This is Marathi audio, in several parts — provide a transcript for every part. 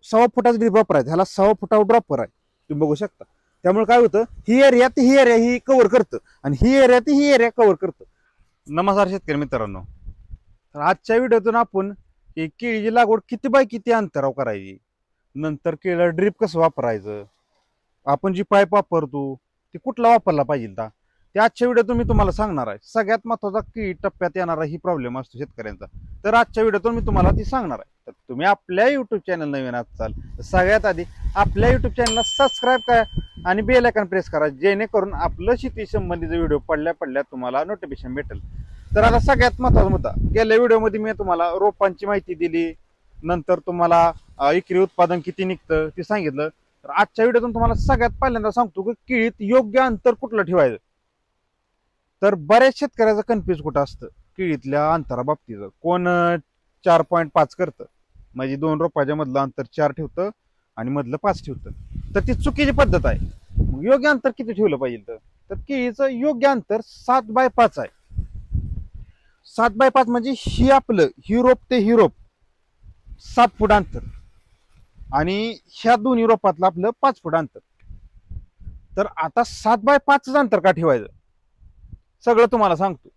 सव्वा फुटाचा ड्रिप वापरायचा, ह्याला 6 फुटावर ड्रॉपर आहे, तुम्ही बघू शकता. त्यामुळे काय होतं, ही एरिया ती ही एरिया ही कव्हर करतं आणि ही एरिया ती ही एरिया कव्हर करतं. नमस्कार शेतकरी मित्रांनो, तर आजच्या व्हिडिओतून आपण केळीची लागवड किती बाय किती अंतरावर करायची, नंतर केळीला ड्रिप कसं वापरायचं, आपण जी पाईप वापरतो ती कुठला वापरला पाहिजे ता ते आजच्या व्हिडिओतून मी तुम्हाला सांगणार आहे. सगळ्यात महत्त्वाचा केळी टप्प्यात येणारा ही प्रॉब्लेम असतो शेतकऱ्यांचा, तर आजच्या व्हिडिओतून मी तुम्हाला ती सांगणार आहे. तर तुम्ही आपल्या युट्यूब चॅनल नवीन असाल तर सगळ्यात आधी आपल्या युट्यूब चॅनलला सबस्क्राईब करा आणि बेल आयकॉन प्रेस करा, जेणेकरून आपलं शेती संबंधित व्हिडिओ पडल्या तुम्हाला नोटिफिकेशन भेटेल. तर आता सगळ्यात महत्त्वाचा मुद्दा, गेल्या व्हिडिओमध्ये मी तुम्हाला रोपांची माहिती दिली, नंतर तुम्हाला एकरी उत्पादन किती निघतं ते सांगितलं. तर आजच्या व्हिडिओतून तुम्हाला सगळ्यात पहिल्यांदा सांगतो की केळीत योग्य अंतर कुठलं ठेवायचं. तर बऱ्याच शेतकऱ्याचं कन्फ्युज कुठं असतं केळीतल्या अंतराबाबतीचं, कोण 4.5 करतं, म्हणजे 2 रोपाच्या मधलं अंतर 4 ठेवतं आणि मधलं 5 ठेवतं. तर ती चुकीची पद्धत आहे. मग योग्य अंतर किती ठेवलं पाहिजे, तर केळीचं योग्य अंतर 7x5 आहे. 7x5 म्हणजे ही आपलं ही रोप ते ही रोप 7 फूट अंतर आणि ह्या दोन्ही रोपातलं आपलं 5 फूट अंतर. तर आता 7x5 अंतर का ठेवायचं सगळं तुम्हाला सांगतो.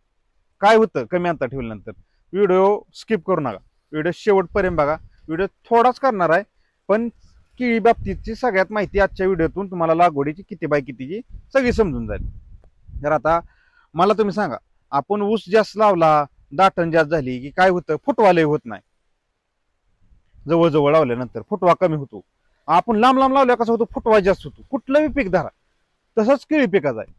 काय होतं कमी अंतर ठेवल्यानंतर, व्हिडिओ स्किप करू नका, व्हिडिओ शेवटपर्यंत बघा. व्हिडिओ थोडाच करणार आहे, पण केळी बाबतीतची सगळ्यात माहिती आजच्या व्हिडिओतून तुम्हाला लागवडीची किती बाय कितीची सगळी समजून जाईल. तर आता मला तुम्ही सांगा, आपण ऊस जास्त लावला, दाटण जास्त झाली की काय होतं, फुटवा लय होत नाही. जवळजवळ लावल्यानंतर फुटवा कमी होतो. आपण लांब लांब लावल्या कसं होतं, फुटवा जास्त होतो. कुठलंही पीक धरा, तसंच केळी पिकाचं आहे.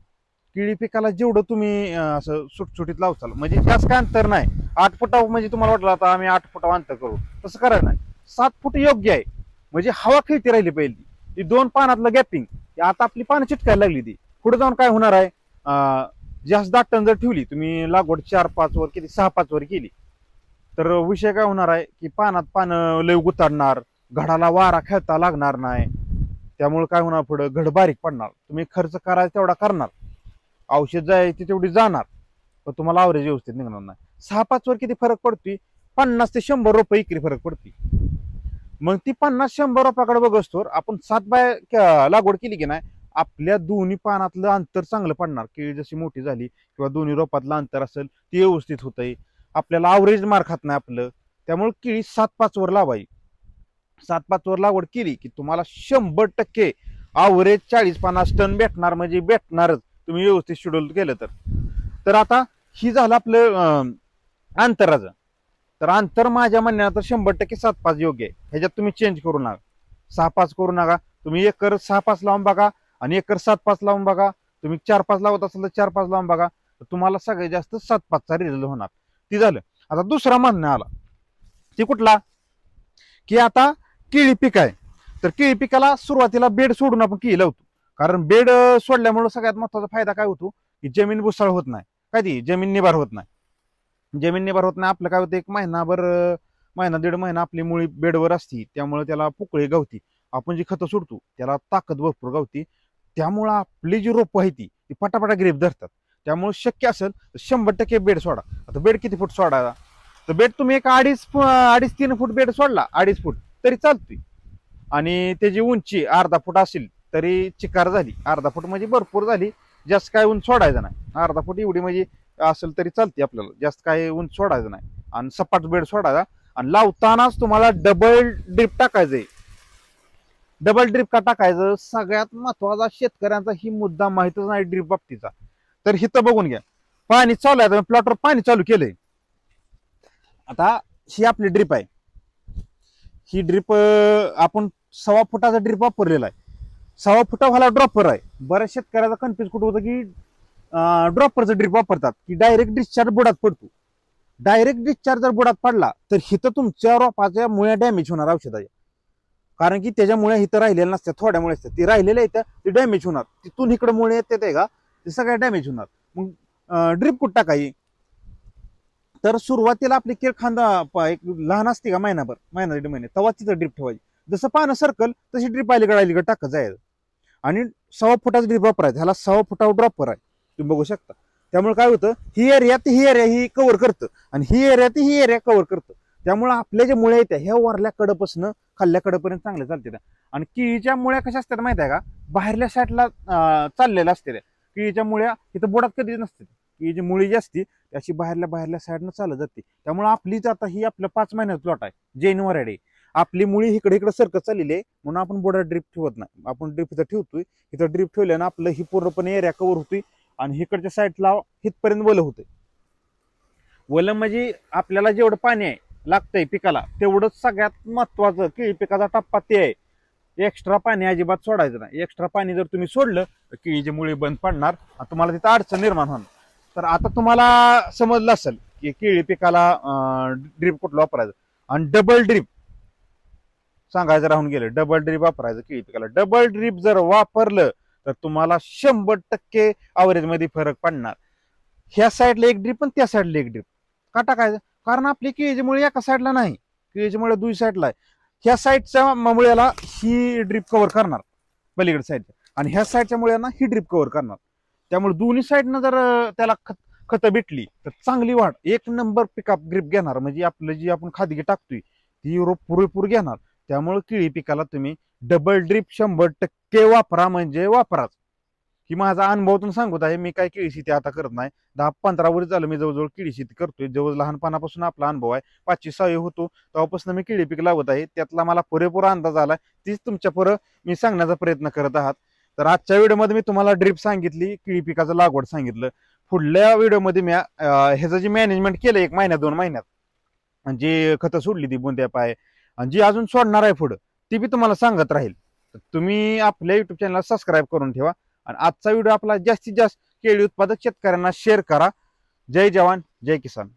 केळी पिकाला जेवढं तुम्ही असं सुटसुटीत लावचाल, म्हणजे जास्त काय अंतर नाही. 8 फुटावर म्हणजे तुम्हाला वाटलं आता आम्ही 8 फुटावर अंतर करू, तसं करायचं नाही. 7 फूट योग्य आहे. म्हणजे हवा खेळती राहिली पाहिजे. ती 2 पानातलं गॅपिंग, आता आपली पानं चिटकायला लागली, ती पुढे जाऊन काय होणार आहे, जास्त दाटण जर ठेवली तुम्ही, लागवड 4-5 वर किती 6-5 वर केली, तर विषय काय होणार आहे की पानात पानं लय गुताडणार, घडाला वारा खेळता लागणार नाही. त्यामुळे काय होणार, पुढं घड बारीक पडणार. तुम्ही खर्च करायचा तेवढा करणार, औषध जायची तेवढी जाणार, पण तुम्हाला आवरेज व्यवस्थित निघणार नाही. 6-5 वर किती फरक पडतोय, 50 ते 100 रुपये इकरी फरक पडते. मग ती 50-100 रुपयाकडे बघतोर आपण 7 बाय लागवड केली की नाही, आपल्या दोन्ही पानातलं अंतर चांगलं पडणार. केळी जशी मोठी झाली किंवा दोन्ही रोपातलं अंतर असेल ते व्यवस्थित होतंय, आपल्याला आवरेज मार खात नाही आपलं. त्यामुळे केळी 7-5 वर लावाई. 7-5 वर लागवड केली की तुम्हाला 100% आवरेज 40-50 टन भेटणार, म्हणजे भेटणारच तुम्ही व्यवस्थित शेड्यूल केलं तर. तर आता ही झालं आपलं अंतराचं. तर अंतर माझ्या म्हणण्यात 100% 7-5 योग्य आहे. ह्याच्यात तुम्ही चेंज करू नका, 6-5 करू नका. तुम्ही एकर 6-5 लावून बघा आणि एकर 7-5 लावून बघा. तुम्ही 4-5 लावत असेल तर 4-5 लावून बघा, तर तुम्हाला सगळ्यात जास्त 7-5चा रिझल्ट होणार. ती झालं. आता दुसरा म्हणणं आला, ती कुठला, की आता केळी पीक आहे, तर केळी पिकाला सुरुवातीला बेड सोडून आपण केळी लावतो. कारण बेड सोडल्यामुळे सगळ्यात महत्वाचा फायदा काय होतो की जमीन भुसाळ होत नाही, काय ती जमीन निभार होत नाही. जमीन निभार होत नाही, आपलं काय होतं, एक महिनाभर महिना 1.5 महिना आपली मुळी बेडवर असती, त्यामुळे त्याला पोकळी गावती. आपण जी खतं सोडतो त्याला ताकद भरपूर गावती, त्यामुळं आपली जी रोपं आहे ती पटापटा ग्रेप धरतात. त्यामुळे शक्य असेल तर 100% बेड सोडा. आता बेड किती फूट सोडायला, तर बेड तुम्ही एक 2.5-3 फूट बेड सोडला, 2.5 फूट तरी चालतोय. आणि त्याची उंची अर्धा फूट असेल तरी चिकार झाली, अर्धा फूट म्हणजे भरपूर झाली. जास्त काय उंच सोडायचं नाही, अर्धा फूट एवढी म्हणजे असेल तरी चालते आपल्याला, जास्त काय उंच सोडायचं नाही. आणि सपाट बेड सोडायचा. आणि लावतानाच तुम्हाला डबल ड्रिप टाकायचंय. डबल ड्रिप का टाकायचं, सगळ्यात महत्वाचा शेतकऱ्यांचा ही मुद्दा माहितच नाही ड्रिप बाबतीचा. तर हिथं बघून घ्या, पाणी चालू आहे, प्लॉटवर पाणी चालू केलंय. आता ही आपली ड्रिप आहे, ही ड्रिप आपण 1.25 फुटाचा ड्रिप वापरलेला आहे. 1.25 फुटावाला ड्रॉपर आहे. बऱ्याच शेतकऱ्याचा कन्फ्युज कुठं होतं की ड्रॉपरचं ड्रिप वापरतात की डायरेक्ट डिस्चार्ज बुडात पडतो. डायरेक्ट डिस्चार्ज जर बुडात पडला तर हिथं तुमच्या रोपाच्या मुळ्या डॅमेज होणार औषधाच्या, कारण की त्याच्या मुळ्या हिथं राहिलेल्या नसतात, थोड्या मुळे असतात, ती राहिलेल्या येतात, ते डॅमेज होणार. तिथून इकडे मुळे येतात आहे का, ते सगळ्या डॅमेज होणार. मग ड्रिप कुठं टाकाय, तर सुरुवातीला आपली केळ खांदा एक लहान असते का, महिना 1.5 महिने, तेव्हा तिथं ड्रिप ठेवायची. जसं पानं सर्कल तशी ड्रिप अलीकडे टाकत जायचं. आणि 1.25 फुटाचा ड्रिप वापरायचा, ह्याला 6 फुटावर ड्रॉपर आहे, तुम्ही बघू शकता. त्यामुळे काय होतं, ही एरिया ती ही एरिया ही कव्हर करतं आणि ही एरिया ती ही एरिया कव्हर करतं. त्यामुळे आपल्या ज्या मुळ्या येत्या ह्या वरल्या कडपासून खाल्ल्या कडपर्यंत चांगल्या चालतात. आणि केळीच्या मुळ्या कशा असतात माहिती आहे का, बाहेरल्या साईडला चाललेल्या असते. केळीच्या मुळ्या इथं बोडात कधीच नसते. केळीची मुळी जी असते त्याची बाहेरल्या साईडनं चालत जाते. त्यामुळे आपलीच आता ही आपलं 5 महिन्यात प्लॉट आहे, जेन्युअरी. आपली मुळी इकडे सरकत चाललेली आहे, म्हणून आपण बोर्डात ड्रीप ठेवत नाही. आपण ड्रीप इथं ठेवतोय. इथं ड्रीप ठेवल्यानं आपलं ही पूर्णपणे एरिया कव्हर होतोय आणि इकडच्या साईडला हितपर्यंत वलं होतंय. वलं म्हणजे आपल्याला जेवढं पाणी आहे लागतंय पिकाला तेवढंच सगळ्यात महत्वाचं केळी पिकाचा टप्पा ते आहे. एक्स्ट्रा पाणी अजिबात सोडायचं नाही. एक्स्ट्रा पाणी जर तुम्ही सोडलं तर केळीची मुळी बंद पडणार आणि तुम्हाला तिथं अडचण निर्माण होणार. तर आता तुम्हाला समजलं असेल की केळी पिकाला ड्रीप कुठलं वापरायचं. आणि डबल ड्रीप सांगायचं राहून गेलं, डबल ड्रीप वापरायचं केळी पिकाला. डबल ड्रीप जर वापरलं तर तुम्हाला 100% अवरेज मध्ये फरक पडणार. ह्या साईडला एक ड्रीप आणि त्या साईडला एक ड्रीप का टाकायचं, कारण आपली केळीची मुळे एका साईडला नाही, केळीची मुळे दुसऱ्या साईडला आहे. ह्या साईडच्या मुळ्याला ही ड्रीप कव्हर करणार पलीकडे साईडच्या, आणि ह्या साईडच्या मुळ्यांना ही ड्रीप कव्हर करणार. त्यामुळे दोन्ही साईडनं जर त्याला खतं भेटली तर चांगली वाढ, एक नंबर पिकअप ग्रीप घेणार. म्हणजे आपलं जी आपण खादगी टाकतोय ती पुरेपूर घेणार. त्यामुळे केळी पिकाला तुम्ही डबल ड्रीप 100% वापरा, म्हणजे वापराच. ही माझा अनुभवातून सांगत आहे. मी काय केळी शेती आता करत नाही, 10-15 वर्ष झालं मी जवळजवळ केळी शेती करतोय. जवळ लहानपणापासून आपला अनुभव आहे. 5वी-6वी होतो तेव्हापासून मी केळी पीक लावत आहे. त्यातला मला पुरेपूर अंदाज आलाय, तीच तुमच्या पुढं मी सांगण्याचा प्रयत्न करत आहात. तर आजच्या व्हिडिओमध्ये मी तुम्हाला ड्रीप सांगितली, केळी पिकाचं लागवड सांगितलं. पुढल्या व्हिडिओमध्ये मी ह्याचं जे मॅनेजमेंट केलं 1 महिन्यात 2 महिन्यात, जी खतं सोडली ती बुंद्या पाय आणि जी अजून सोडणार आहे पुढं ती बी तुम्हाला सांगत राहील. तर तुम्ही आपल्या युट्यूब चॅनलला सबस्क्राईब करून ठेवा. आणि आजचा व्हिडिओ आपला जास्तीत जास्त केळी उत्पादक शेतकऱ्यांना शेअर करा. जय जवान जय किसान.